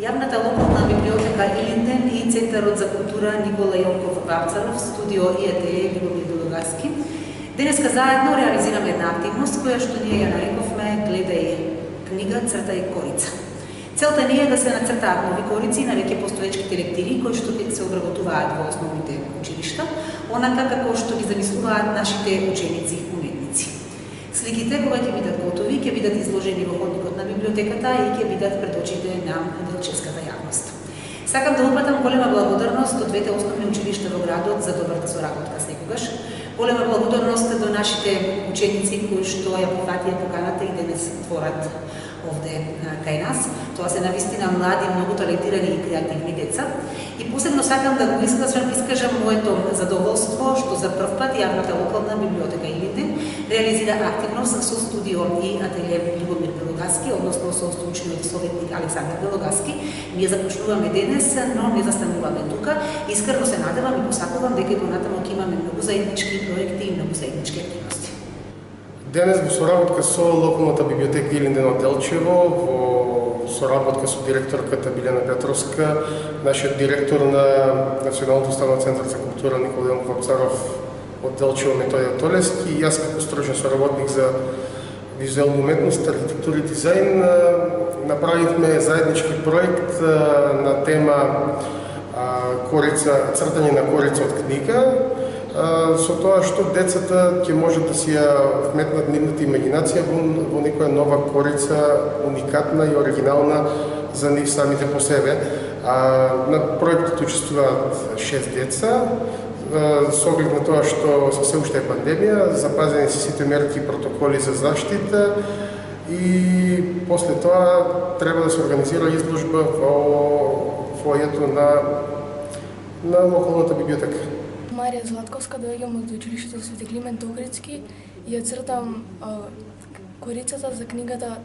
Јавната локална библиотека Илинден и Центарот за култура Никола Јелков Вапцаров, студио и ателие Љубомир Белогаски, денеска заедно реализираме една активност која што ние ја нарековме "Гледај книга, цртај корица". Целта ни е да се нацртаат нови корици на веќе постоечките лектири кои што се обработуваат во основните училишта, онака како што ги замислуваат нашите ученици и уметници. Сликите, кога ќе бидат готови, ќе бидат изложени во ходникот на библиотеката и ќе бидат пред очите на делчевската јавност. Сакам да упатам голема благодарност до двете основни училишта во градот за добрата соработка секогаш. Голема благодарност до нашите ученици кои што ја прифатија поканата и денес творат овде кај нас. Тоа се навистина млади, многу талентирани и креативни деца. И посебно сакам да го искажам моето задоволство што за прв пат јавната локална библиотека Илинден реализира активност со студио и ателие Љубомир Белогаски, односно со стручниот советник Александар Белогаски. Ние започнуваме денес, но не застануваме тука. Искрено се надевам и посакувам дека и понатаму ќе имаме многу заеднички проекти и многу заеднички активности. Денес во соработка со локалната библиотека Илинден од Делчево, во соработка со директорката Билена Петровска, нашиот директор на Националното уставно центар за култура Никола Јелков Вапцаров од Делчево Методија Толески и јас како стручен соработник за визуелна уметност, архитектура и дизајн направивме заеднички проект на тема цртање на корица од книга, со тоа што децата ќе можат да си ја вметнат нивната имагинација во некоја нова корица, уникатна и оригинална за нив самите по себе. На проектот учествуваат 6 деца, со оглед на тоа што се уште е пандемија, запазени се сите мерки и протоколи за заштита и после тоа треба да се организира изложба во фојето на локалната библиотека. Марија Златковска, доаѓам од училиштето Свети Климент Охридски и ја цртам корицата за книгата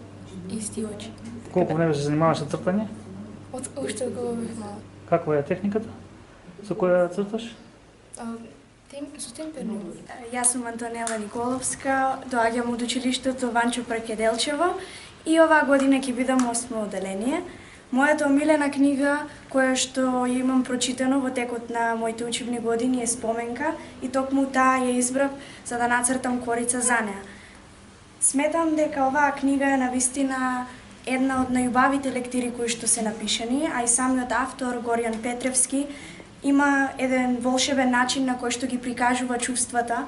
"Исти очи". Колку време се занимаваш со цртање? Уште кога бев мала. Каква е техниката со која црташ? Со темперно. Јас сум Антонела Николовска, доаѓам од училиштето Ванчо Прекеделчево и оваа година ќе бидам 8 одделение. Мојата омилена книга, која што ја имам прочитано во текот на моите учебни години е Споменка и токму таа ја избрав за да нацртам корица за неа. Сметам дека оваа книга е навистина една од најубавите лектири кои што се напишани, а и самиот автор Горијан Петревски има еден волшебен начин на кој што ги прикажува чувствата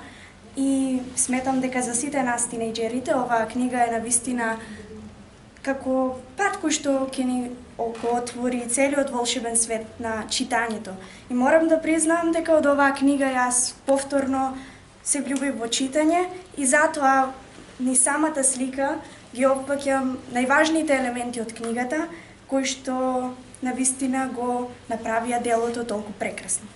и сметам дека за сите нас тинејџерите оваа книга е навистина како пат кој што ќе ни отвори целиот волшебен свет на читањето. И морам да признам дека од оваа книга јас повторно се влюбив во читање и затоа ни самата слика ги опфаќам најважните елементи од книгата, кои што навистина го направија делото толку прекрасно.